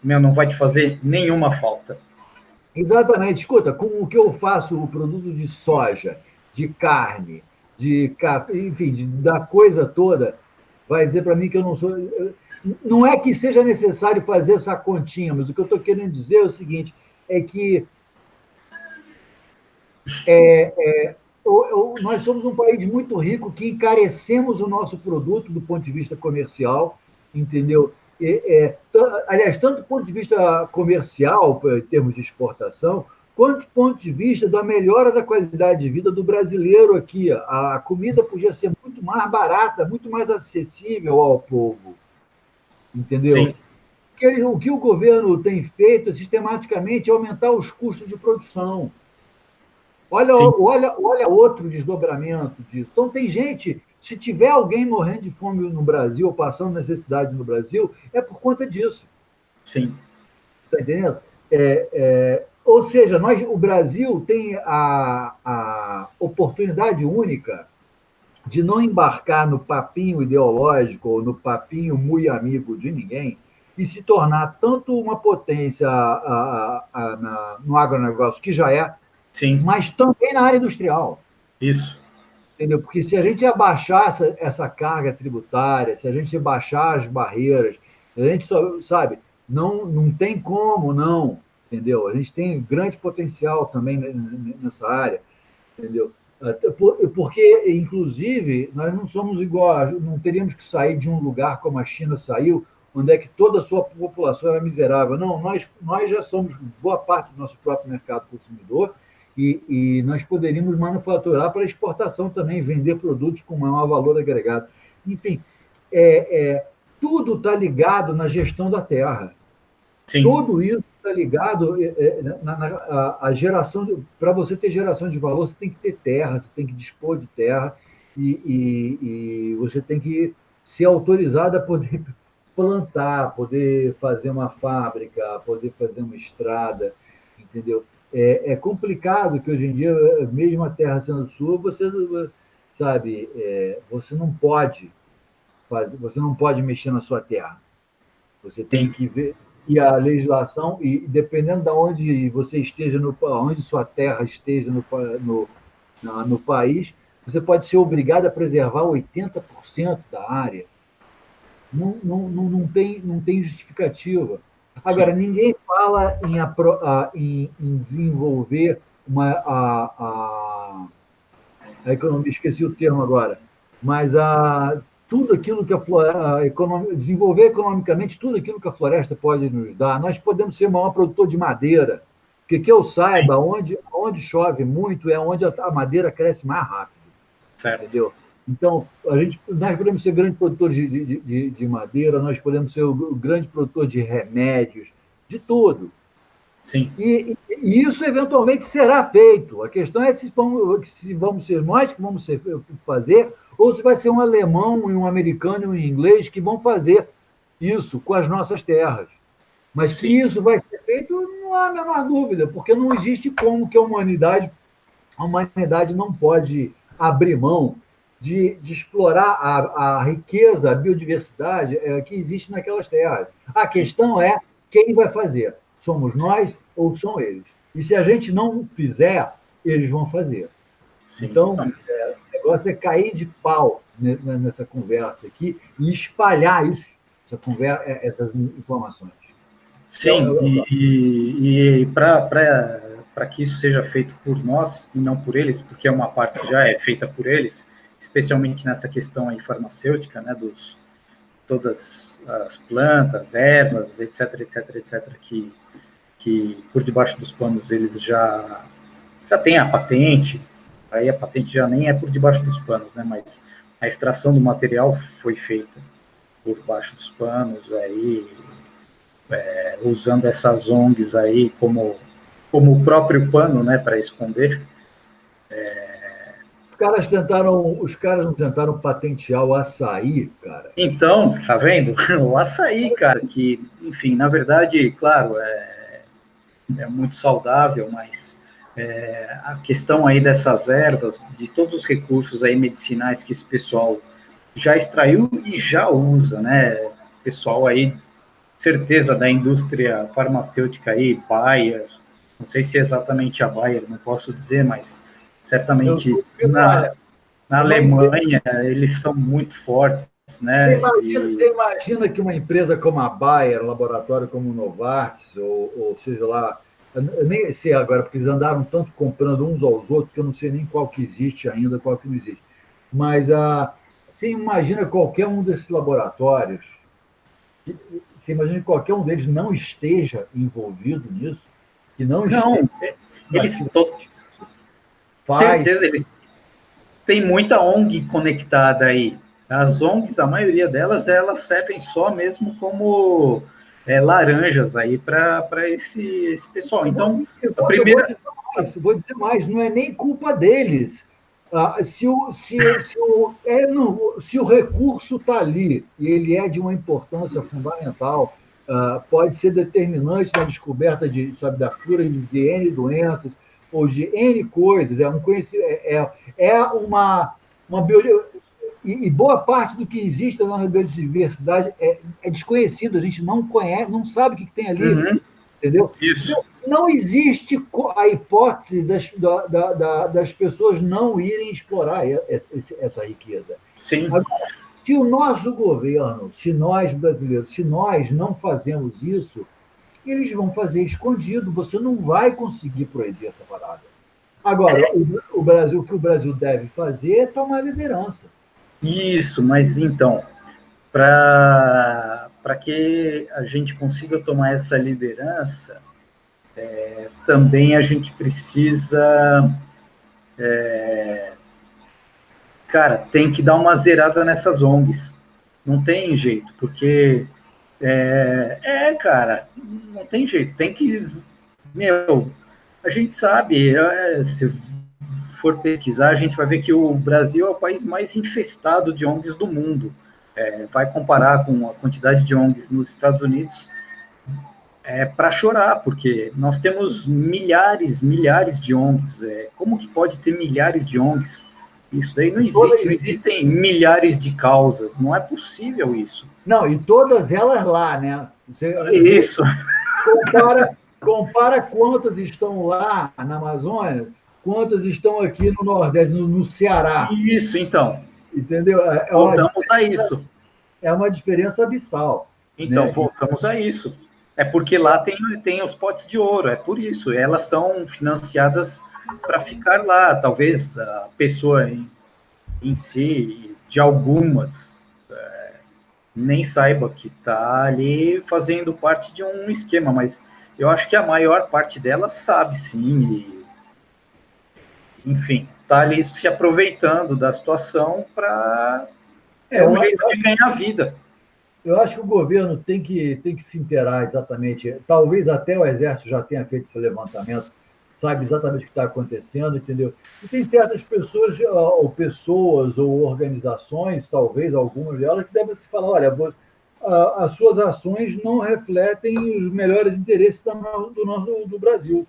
não vai te fazer nenhuma falta. Exatamente. Escuta, com o que eu faço, o produto de soja, de carne, de café, enfim, da coisa toda, vai dizer para mim que eu não sou. Não é que seja necessário fazer essa continha, mas o que eu estou querendo dizer é o seguinte: é que nós somos um país muito rico que encarecemos o nosso produto do ponto de vista comercial, entendeu? Aliás, tanto do ponto de vista comercial, em termos de exportação, quanto do ponto de vista da melhora da qualidade de vida do brasileiro aqui. A comida podia ser muito mais barata, muito mais acessível ao povo, entendeu? Sim, O que o governo tem feito é sistematicamente aumentar os custos de produção. sim, Olha outro desdobramento disso. Então, tem gente, se tiver alguém morrendo de fome no Brasil, ou passando necessidade no Brasil, é por conta disso. sim, Está entendendo? Ou seja, o Brasil tem a oportunidade única de não embarcar no papinho ideológico ou no papinho muito amigo de ninguém e se tornar tanto uma potência no agronegócio, que já é, sim, mas também na área industrial. isso, Entendeu? Porque se a gente abaixar essa carga tributária, se a gente baixar as barreiras, a gente só, sabe, não tem como não, entendeu? A gente tem grande potencial também nessa área, entendeu? Porque, inclusive, nós não somos igual, não teríamos que sair de um lugar como a China saiu, onde é que toda a sua população era miserável. Não, nós já somos boa parte do nosso próprio mercado consumidor e nós poderíamos manufaturar para exportação também, vender produtos com maior valor agregado. Enfim, é, é, tudo está ligado na gestão da terra. sim, Tudo isso está ligado a geração. Para você ter geração de valor, você tem que ter terra, você tem que dispor de terra e você tem que ser autorizado a poder plantar, poder fazer uma fábrica, poder fazer uma estrada, entendeu? É complicado que hoje em dia, mesmo a terra sendo sua, você sabe, você não pode fazer, você não pode mexer na sua terra. Você tem Sim, que ver e a legislação, e dependendo de onde você esteja, onde sua terra esteja no país, você pode ser obrigado a preservar 80% da área. Não tem justificativa. Agora, sim, ninguém fala em desenvolver a economia, esqueci o termo agora, mas tudo aquilo que desenvolver economicamente tudo aquilo que a floresta pode nos dar. Nós podemos ser o maior produtor de madeira, porque que eu saiba, onde chove muito é onde a madeira cresce mais rápido, certo. entendeu? Então, nós podemos ser grande produtor de madeira, nós podemos ser o grande produtor de remédios, de tudo. Sim, E isso eventualmente será feito. A questão é se vamos ser nós que vamos fazer, ou se vai ser um alemão, um americano e um inglês que vão fazer isso com as nossas terras. Mas que sim, isso vai ser feito, não há a menor dúvida, porque não existe como que a humanidade não pode abrir mão de explorar a riqueza, a biodiversidade que existe naquelas terras. A sim, questão é quem vai fazer. Somos nós ou são eles? E se a gente não fizer, eles vão fazer. sim. Então, o negócio é cair de pau nessa conversa aqui e espalhar isso, essas informações. Sim, e para que isso seja feito por nós e não por eles, porque uma parte já é feita por eles, especialmente nessa questão aí farmacêutica, né, todas as plantas, ervas, etc, etc, etc, que por debaixo dos panos eles já têm a patente, aí a patente já nem é por debaixo dos panos, né, mas a extração do material foi feita por baixo dos panos, aí usando essas ONGs aí como o próprio pano, né, para esconder. Os caras não tentaram patentear o açaí, cara. Então, tá vendo? O açaí, cara, que, enfim, na verdade, claro, é muito saudável, mas a questão aí dessas ervas, de todos os recursos aí medicinais que esse pessoal já extraiu e já usa, né? Pessoal aí, certeza da indústria farmacêutica aí, Bayer, não sei se é exatamente a Bayer, não posso dizer, mas Eu certamente duvido, olha, na uma empresa. Alemanha eles são muito fortes, Você né? imagina, E, você imagina que uma empresa como a Bayer, um laboratório como o Novartis, ou seja lá, eu nem sei agora, porque eles andaram tanto comprando uns aos outros que eu não sei nem qual que existe ainda, qual que não existe. Mas você imagina qualquer um desses laboratórios, você imagina que qualquer um deles não esteja envolvido nisso, que não esteja não, eles, ativamente faz. certeza, eles têm muita ONG conectada aí. As ONGs, a maioria delas, elas servem só mesmo como laranjas aí para esse pessoal. Eu vou, Então, a eu vou primeira. dizer mais, não é nem culpa deles. Se o recurso está ali e ele é de uma importância fundamental, pode ser determinante na descoberta sabe, da cura de N doenças ou de N coisas, uma e boa parte do que existe na biodiversidade é desconhecido, a gente não conhece, não sabe o que tem ali, Uhum, entendeu? isso, Não existe a hipótese das pessoas não irem explorar essa riqueza. sim, Agora, se o nosso governo, se nós brasileiros, se nós não fazemos isso, eles vão fazer escondido. Você não vai conseguir proibir essa parada. Agora, o que o Brasil deve fazer é tomar liderança. isso, mas então, para que a gente consiga tomar essa liderança, também a gente precisa, cara, tem que dar uma zerada nessas ONGs. Não tem jeito, porque Cara, não tem jeito, tem que. Meu, a gente sabe, se for pesquisar, a gente vai ver que o Brasil é o país mais infestado de ONGs do mundo. Vai comparar com a quantidade de ONGs nos Estados Unidos, para chorar, porque nós temos milhares de ONGs. Como que pode ter milhares de ONGs? Isso daí não existe, não existem milhares de causas, não é possível isso. Não, e todas elas lá, né? Isso. Compara quantas estão lá na Amazônia, quantas estão aqui no Nordeste, no Ceará. Isso, então. Entendeu? Voltamos a isso. É uma diferença abissal. Então, né? Voltamos a isso. É porque lá tem os potes de ouro, é por isso. Elas são financiadas para ficar lá. Talvez a pessoa em si, de algumas, nem saiba que está ali fazendo parte de um esquema, mas eu acho que a maior parte delas sabe, sim. Enfim, está ali se aproveitando da situação para um jeito de ganhar vida. Eu acho que o governo tem que se inteirar exatamente. Talvez até o Exército já tenha feito esse levantamento, sabe exatamente o que está acontecendo, entendeu? E tem certas pessoas, ou organizações, talvez algumas delas, que devem se falar: olha, as suas ações não refletem os melhores interesses do Brasil.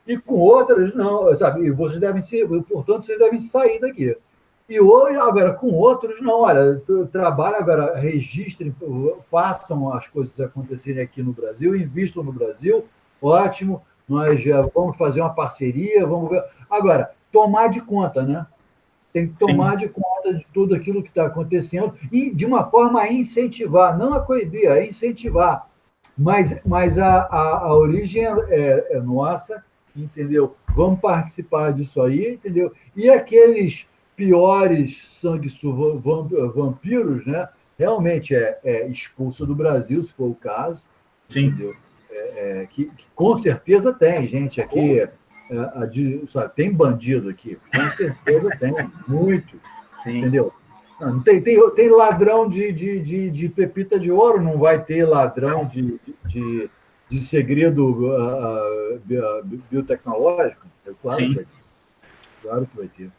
E com outras, não, sabe? E vocês devem ser, portanto, vocês devem sair daqui. E hoje, agora, com outros, não, olha, trabalhem agora, registrem, façam as coisas acontecerem aqui no Brasil, invistam no Brasil, ótimo, nós já vamos fazer uma parceria, vamos ver. Agora, tomar de conta, né? Tem que tomar de conta de tudo aquilo que está acontecendo e, de uma forma, a incentivar, não a coibir, a incentivar. Mas a origem é nossa, entendeu? Vamos participar disso aí, entendeu? E aqueles piores vampiros, né? Realmente expulso do Brasil, se for o caso. Sim. Entendeu? Que com certeza tem gente aqui, sabe, tem bandido aqui, com certeza tem, muito. Sim. Entendeu? Não, tem ladrão de pepita de ouro, não vai ter ladrão de segredo biotecnológico? Claro. Sim. Claro que vai ter.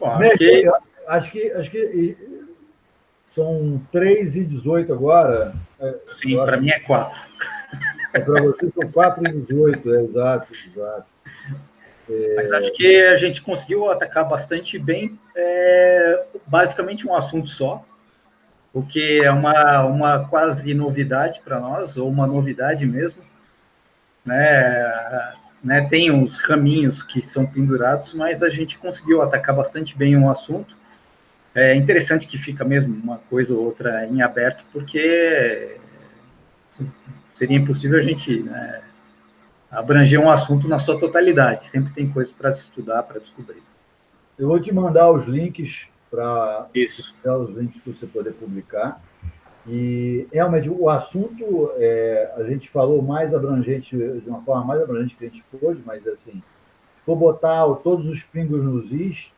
Bom, acho que são 3h18 agora. Sim, para mim é 4. Para você são 4h18, exato. Mas acho que a gente conseguiu atacar bastante bem, basicamente um assunto só, o que é uma quase novidade para nós, ou uma novidade mesmo, né? Tem uns caminhos que são pendurados, mas a gente conseguiu atacar bastante bem um assunto. É interessante que fica mesmo uma coisa ou outra em aberto, porque seria impossível a gente abranger um assunto na sua totalidade. Sempre tem coisas para se estudar, para descobrir. Eu vou te mandar os links para os links para você poder publicar. E realmente o assunto a gente falou mais abrangente, de uma forma mais abrangente que a gente pôde, mas assim, se for botar todos os pingos nos is,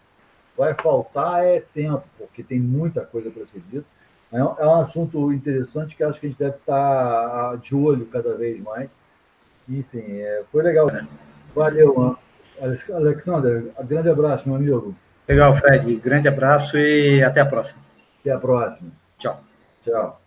vai faltar tempo, porque tem muita coisa para ser dita. É um assunto interessante que acho que a gente deve estar de olho cada vez mais. Enfim, foi legal. Valeu, Alexander. Grande abraço, meu amigo. Legal, Fred. Grande abraço e até a próxima. Até a próxima. Tchau. Tchau.